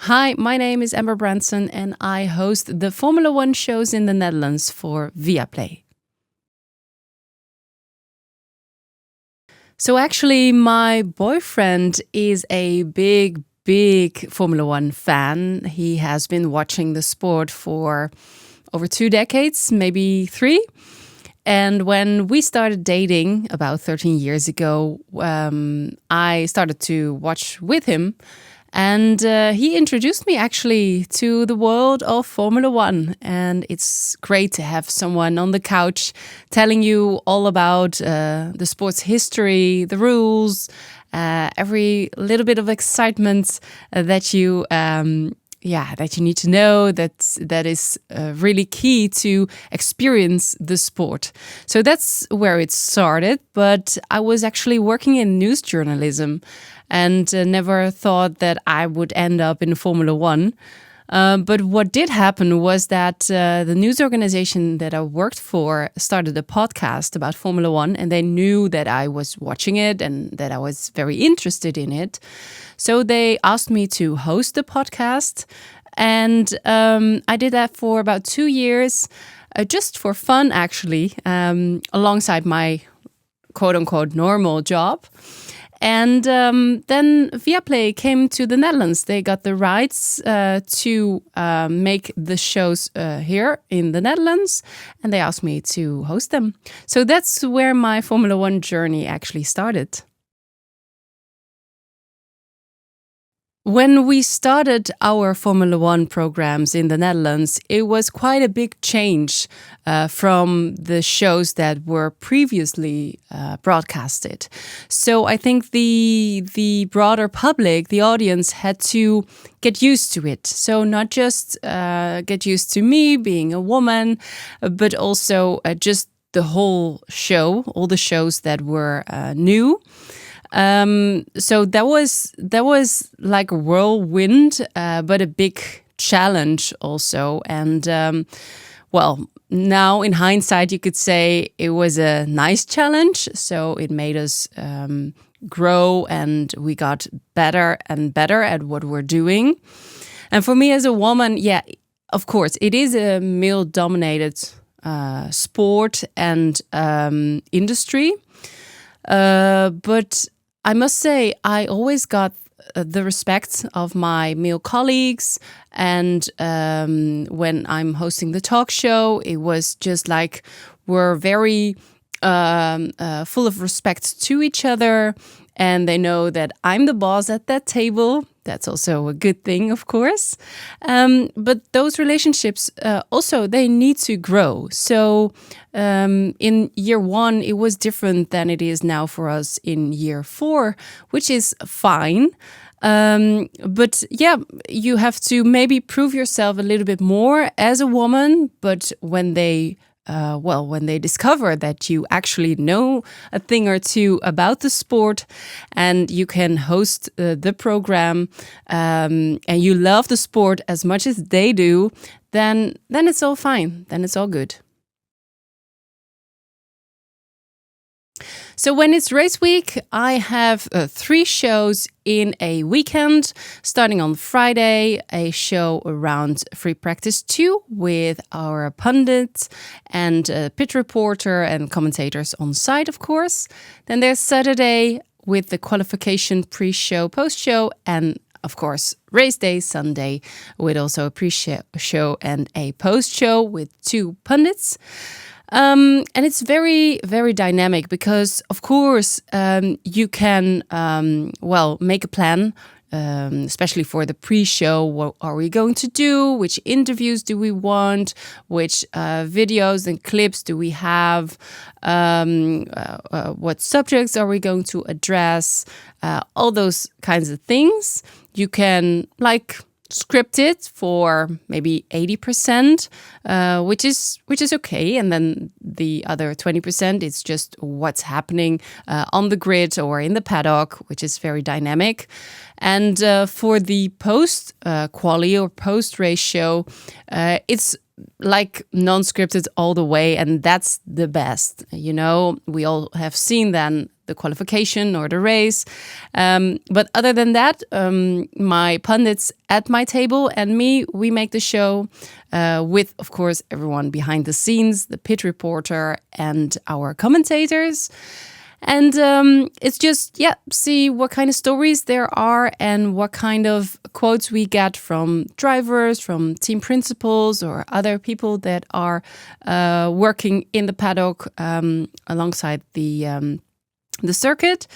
Hi, my name is Amber Brantsen and I host the Formula One shows in the Netherlands for Viaplay. So actually, my boyfriend is a big Formula One fan. He has been watching the sport for over 2 decades, maybe 3. And when we started dating about 13 years ago, I started to watch with him. And he introduced me actually to the world of Formula One. And it's great to have someone on the couch telling you all about the sport's history, the rules, every little bit of excitement that you need to know that is really key to experience the sport. So that's where it started. But I was actually working in news journalism and never thought that I would end up in Formula One. But what did happen was that the news organization that I worked for started a podcast about Formula One, and they knew that I was watching it and that I was very interested in it. So they asked me to host the podcast, and I did that for about 2 years, just for fun, actually, alongside my quote-unquote normal job. And then Viaplay came to the Netherlands. They got the rights to make the shows here in the Netherlands, and they asked me to host them. So that's where my Formula One journey actually started. When we started our Formula One programs in the Netherlands, it was quite a big change from the shows that were previously broadcasted. So I think the broader public, the audience, had to get used to it. So not just get used to me being a woman, but also just the whole show, all the shows that were new. So that was like a whirlwind, but a big challenge also. And now in hindsight, you could say it was a nice challenge. So it made us grow, and we got better and better at what we're doing. And for me as a woman, yeah, of course, it is a male-dominated sport and industry. But I must say, I always got the respect of my male colleagues. And when I'm hosting the talk show, it was just like we're very full of respect to each other. And they know that I'm the boss at that table. That's also a good thing, of course. But those relationships also, they need to grow. So in year 1, it was different than it is now for us in year 4, which is fine. But yeah, you have to maybe prove yourself a little bit more as a woman. But when they discover that you actually know a thing or two about the sport and you can host the program and you love the sport as much as they do, then it's all fine. Then it's all good. So when it's race week, I have 3 shows in a weekend. Starting on Friday, a show around Free Practice 2 with our pundits and pit reporter and commentators on site, of course. Then there's Saturday with the qualification pre-show, post-show, and of course, race day, Sunday, with also a pre-show and a post-show with 2 pundits. And it's very, very dynamic because, of course, you can, make a plan, especially for the pre-show. What are we going to do? Which interviews do we want? Which videos and clips do we have? What subjects are we going to address? All those kinds of things. You can, script it for maybe 80%, which is okay, and then the other 20% is just what's happening on the grid or in the paddock, which is very dynamic. And for the post quali or post race show, it's like non-scripted all the way, and that's the best. We all have seen then the qualification or the race, but other than that, my pundits at my table and me, we make the show with, of course, everyone behind the scenes, the pit reporter and our commentators. And it's just, see what kind of stories there are and what kind of quotes we get from drivers, from team principals, or other people that are working in the paddock alongside the circuit.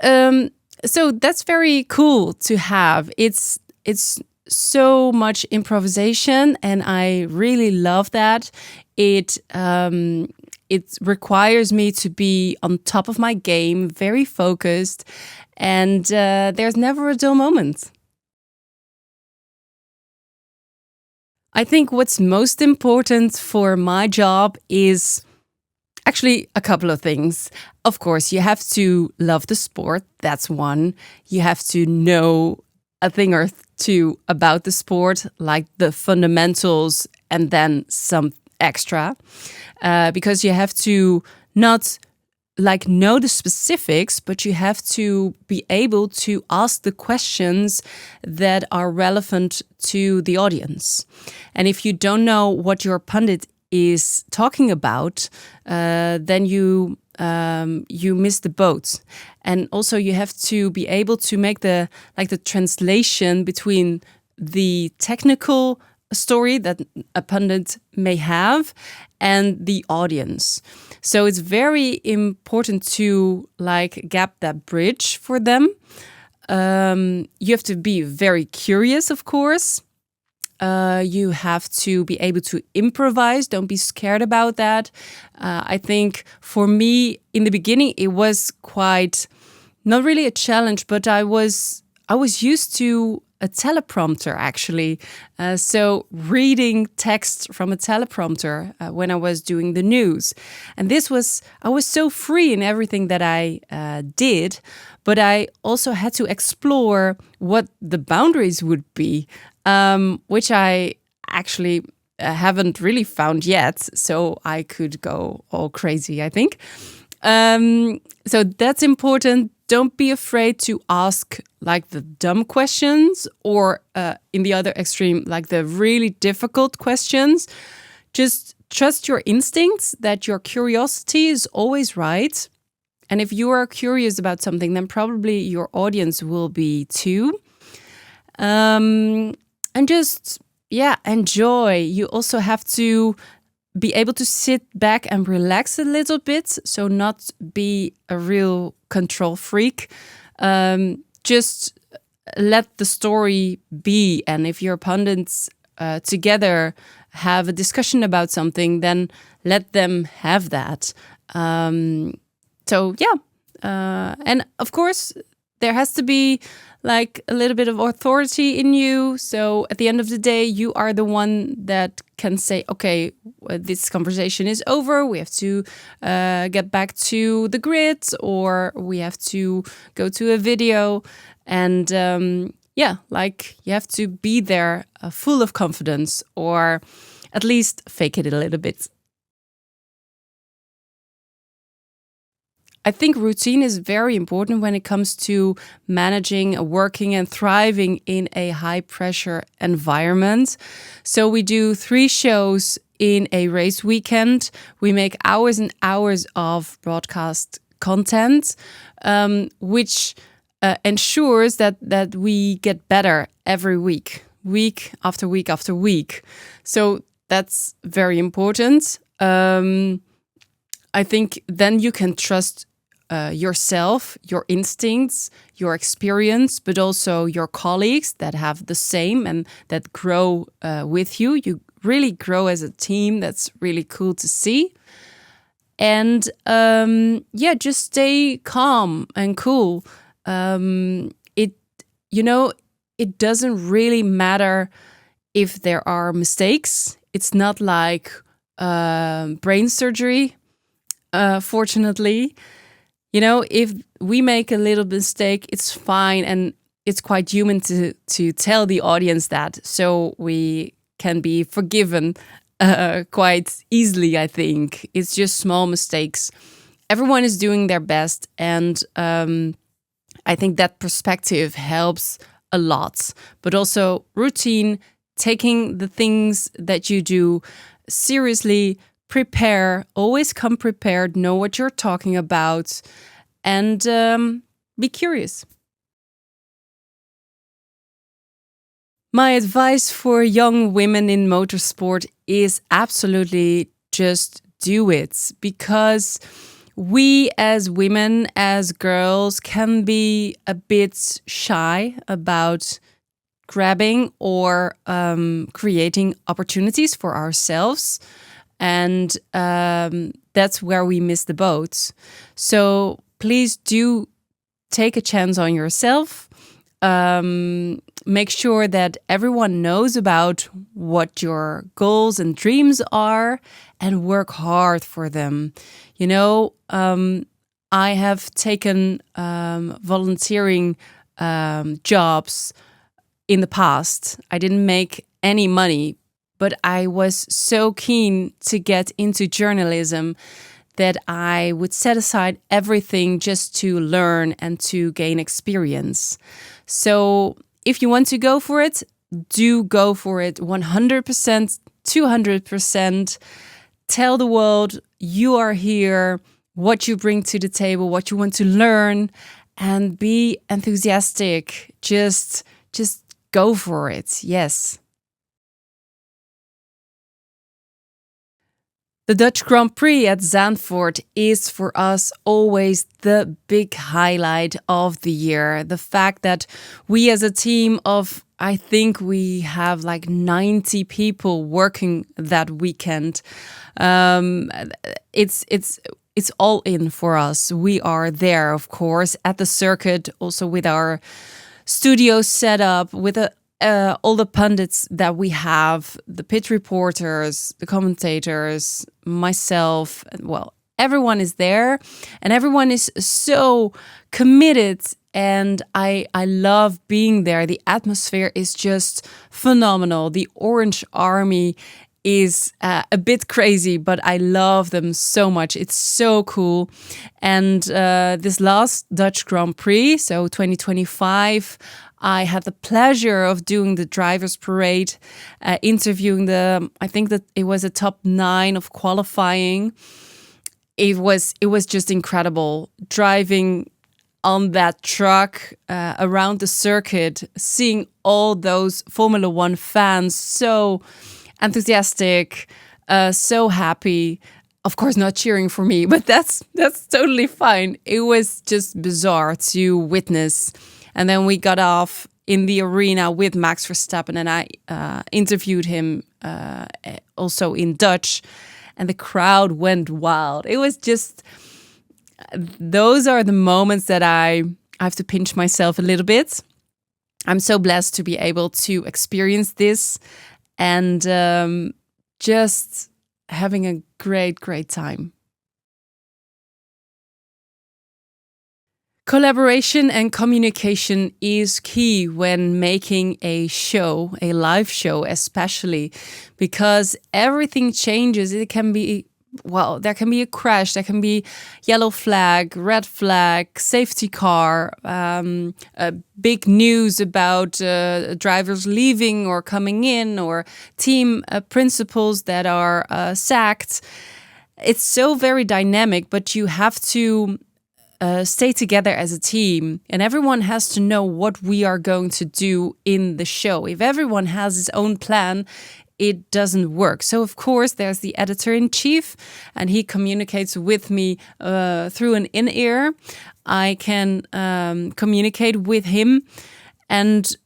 So that's very cool to have. It's so much improvisation, and I really love that. It requires me to be on top of my game, very focused, and there's never a dull moment. I think what's most important for my job is actually a couple of things. Of course, you have to love the sport. That's one. You have to know a thing or two about the sport, like the fundamentals, and then some extra, because you have to not like know the specifics, but you have to be able to ask the questions that are relevant to the audience. And if you don't know what your pundit is talking about, then you miss the boat. And also you have to be able to make the translation between the technical story that a pundit may have and the audience. So it's very important to gap that bridge for them. You have to be very curious, of course. You have to be able to improvise. Don't be scared about that. I think for me in the beginning, it was quite not really a challenge, but I was used to a teleprompter, actually. So reading text from a teleprompter when I was doing the news. And I was so free in everything that I did, but I also had to explore what the boundaries would be, which I actually haven't really found yet. So I could go all crazy, I think. So that's important. Don't be afraid to ask the dumb questions, or in the other extreme, the really difficult questions. Just trust your instincts, that your curiosity is always right. And if you are curious about something, then probably your audience will be too. And just, enjoy. You also have to be able to sit back and relax a little bit. So not be a real control freak. Just let the story be. And if your pundits together have a discussion about something, then let them have that. And of course, there has to be a little bit of authority in you. So at the end of the day, you are the one that can say, okay, this conversation is over. We have to get back to the grid, or we have to go to a video. And you have to be there full of confidence, or at least fake it a little bit. I think routine is very important when it comes to managing, working and thriving in a high pressure environment. So we do 3 shows in a race weekend. We make hours and hours of broadcast content, which ensures that we get better every week after week after week. So that's very important. I think then you can trust yourself, your instincts, your experience, but also your colleagues that have the same and that grow with you. You really grow as a team. That's really cool to see. And just stay calm and cool. It doesn't really matter if there are mistakes. It's not like brain surgery, fortunately. If we make a little mistake, it's fine, and it's quite human to tell the audience that, so we can be forgiven quite easily, I think. It's just small mistakes. Everyone is doing their best, and I think that perspective helps a lot. But also routine, taking the things that you do seriously, prepare, always come prepared, know what you're talking about, and be curious. My advice for young women in motorsport is absolutely just do it, because we as women, as girls, can be a bit shy about grabbing or creating opportunities for ourselves. And that's where we miss the boat. So please do take a chance on yourself. Make sure that everyone knows about what your goals and dreams are, and work hard for them. You know, I have taken volunteering jobs in the past. I didn't make any money, but I was so keen to get into journalism that I would set aside everything just to learn and to gain experience. So if you want to go for it, do go for it 100%, 200%. Tell the world you are here, what you bring to the table, what you want to learn, and be enthusiastic. Just go for it. Yes. The Dutch Grand Prix at Zandvoort is for us always the big highlight of the year. The fact that we as a team of, I think we have like 90 people working that weekend. It's all in for us. We are there, of course, at the circuit, also with our studio set up, with all the pundits that we have, the pit reporters, the commentators, myself, well, everyone is there, and everyone is so committed, and I love being there. The atmosphere is just phenomenal. The Orange Army is a bit crazy, but I love them so much. It's so cool. And this last Dutch Grand Prix, so 2025, I had the pleasure of doing the drivers' parade, interviewing I think that it was a top 9 of qualifying. It was just incredible driving on that truck around the circuit, seeing all those Formula One fans so enthusiastic, so happy. Of course, not cheering for me, but that's totally fine. It was just bizarre to witness. And then we got off in the arena with Max Verstappen, and I interviewed him also in Dutch, and the crowd went wild. It was just, those are the moments that I have to pinch myself a little bit. I'm so blessed to be able to experience this, and just having a great time. Collaboration and communication is key when making a show, a live show especially, because everything changes. It can be, well, there can be a crash, there can be yellow flag, red flag, safety car, big news about drivers leaving or coming in, or team principals that are sacked. It's so very dynamic, but you have to stay together as a team, and everyone has to know what we are going to do in the show. If everyone has his own plan, it doesn't work. So of course there's the editor-in-chief, and he communicates with me through an in-ear. I can communicate with him, and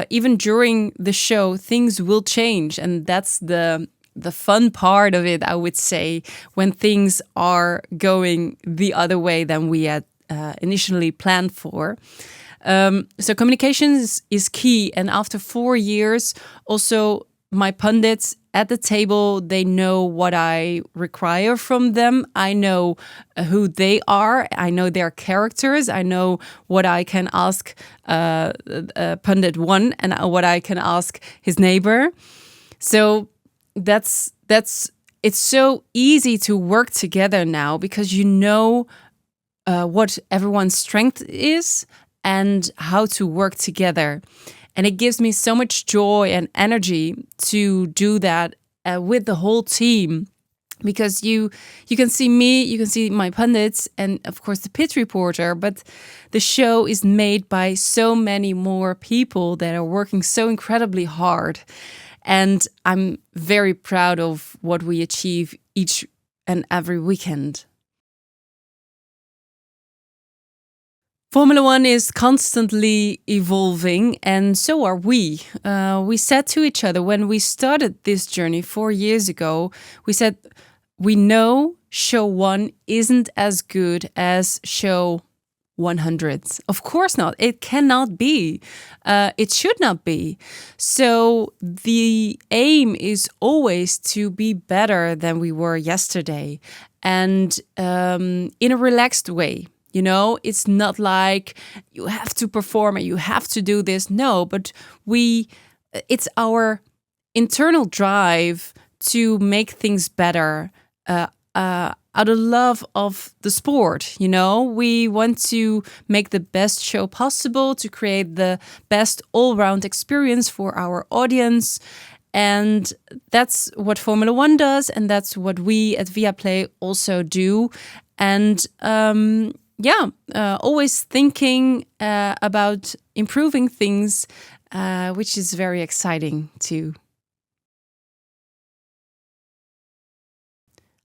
even during the show things will change, and that's the fun part of it, I would say, when things are going the other way than we had initially planned for. So communication is key. And after 4 years, also my pundits at the table, they know what I require from them. I know who they are. I know their characters. I know what I can ask pundit one and what I can ask his neighbor. So that's it's so easy to work together now because you know what everyone's strength is and how to work together. And it gives me so much joy and energy to do that with the whole team, because you can see me, you can see my pundits, and of course the pit reporter, but the show is made by so many more people that are working so incredibly hard. And I'm very proud of what we achieve each and every weekend. Formula One is constantly evolving, and so are we. We said to each other when we started this journey 4 years ago, we said, we know show one isn't as good as show 100. Of course not. It cannot be. It should not be. So the aim is always to be better than we were yesterday, and in a relaxed way. You know, it's not like you have to perform and you have to do this. No, but it's our internal drive to make things better out of love of the sport. You know, we want to make the best show possible, to create the best all-round experience for our audience. And that's what Formula One does, and that's what we at Viaplay also do. And always thinking about improving things, which is very exciting too.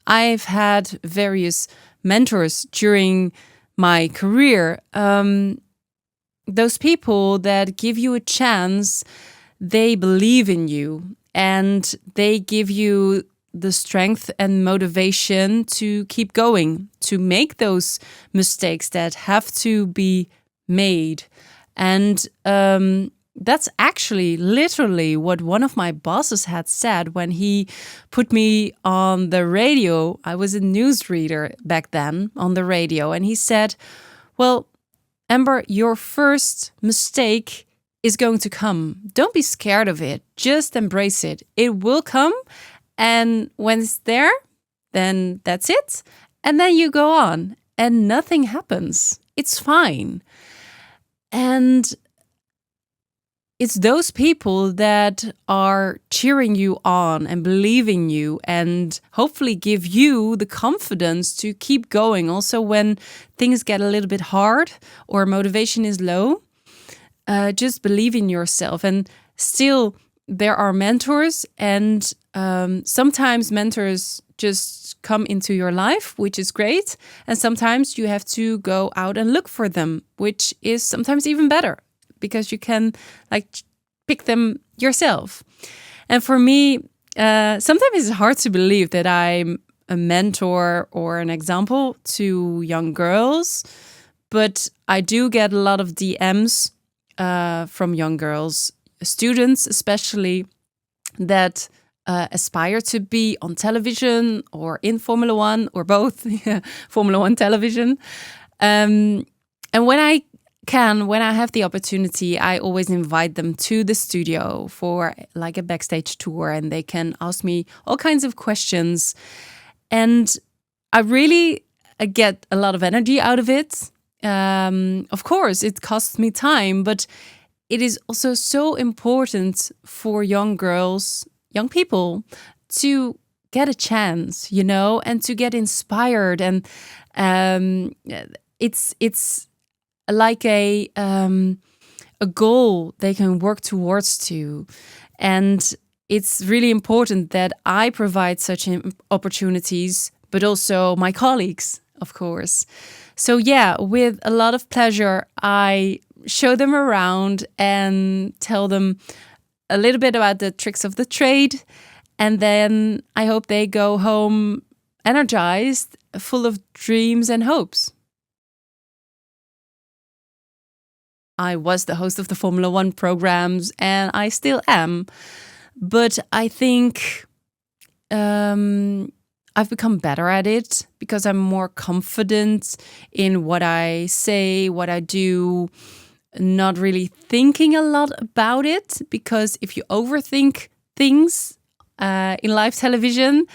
I've had various mentors during my career. Those people that give you a chance, they believe in you and they give you the strength and motivation to keep going, to make those mistakes that have to be made. And that's actually literally what one of my bosses had said when he put me on the radio. I was a newsreader back then on the radio. And he said, well, Amber, your first mistake is going to come. Don't be scared of it. Just embrace it. It will come. And when it's there, then that's it. And then you go on and nothing happens. It's fine. And it's those people that are cheering you on and believing you and hopefully give you the confidence to keep going. Also, when things get a little bit hard or motivation is low, just believe in yourself. And still, there are mentors, and sometimes mentors just come into your life, which is great. And sometimes you have to go out and look for them, which is sometimes even better, because you can pick them yourself. And for me, sometimes it's hard to believe that I'm a mentor or an example to young girls, but I do get a lot of DMs from young girls, students especially, that aspire to be on television or in Formula One or both, Formula One television. And when I have the opportunity, I always invite them to the studio for like a backstage tour, and they can ask me all kinds of questions. And I really get a lot of energy out of it. Of course, it costs me time, but it is also so important for young girls, young people, to get a chance, you know, and to get inspired. And it's like a goal they can work towards too. And it's really important that I provide such opportunities, but also my colleagues, of course. So yeah, with a lot of pleasure, I show them around and tell them a little bit about the tricks of the trade. And then I hope they go home energized, full of dreams and hopes. I was the host of the Formula One programs, and I still am. But I think I've become better at it because I'm more confident in what I say, what I do, not really thinking a lot about it. Because if you overthink things, in live television,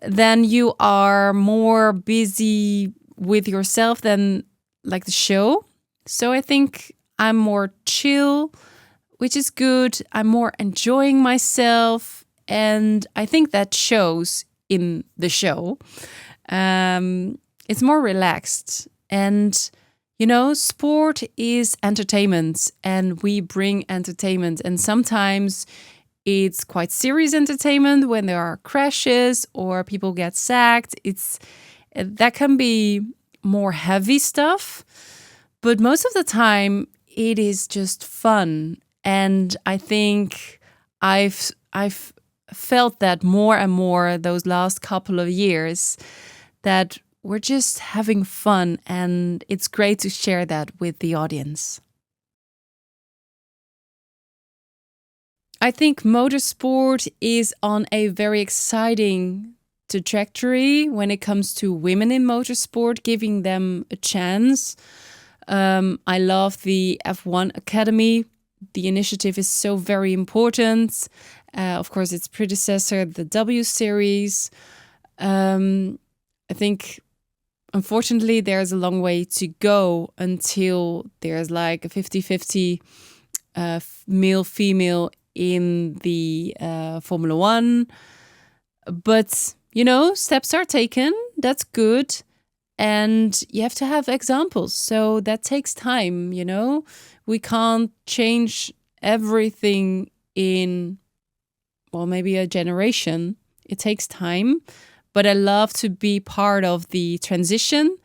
then you are more busy with yourself than like the show. So I think I'm more chill, which is good. I'm more enjoying myself. And I think that shows in the show. It's more relaxed. And, you know, sport is entertainment and we bring entertainment. And sometimes it's quite serious entertainment when there are crashes or people get sacked. That can be more heavy stuff. But most of the time, it is just fun. And I think I've felt that more and more those last couple of years, that we're just having fun. And it's great to share that with the audience. I think motorsport is on a very exciting trajectory when it comes to women in motorsport, giving them a chance. I love the F1 Academy. The initiative is so very important. Of course, its predecessor, the W Series. I think, unfortunately, there's a long way to go until there's like a 50-50 male-female in the Formula One. But, you know, steps are taken. That's good. And you have to have examples. So that takes time, you know. We can't change everything in, well, maybe a generation. It takes time. But I love to be part of the transition.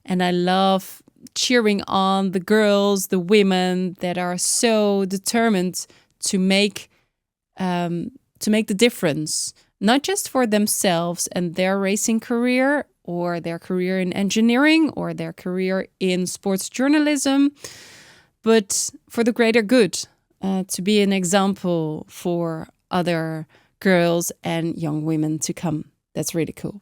And I love cheering on the girls, the women that are so determined to make the difference, not just for themselves and their racing career or their career in engineering or their career in sports journalism, but for the greater good, to be an example for other girls and young women to come. That's really cool.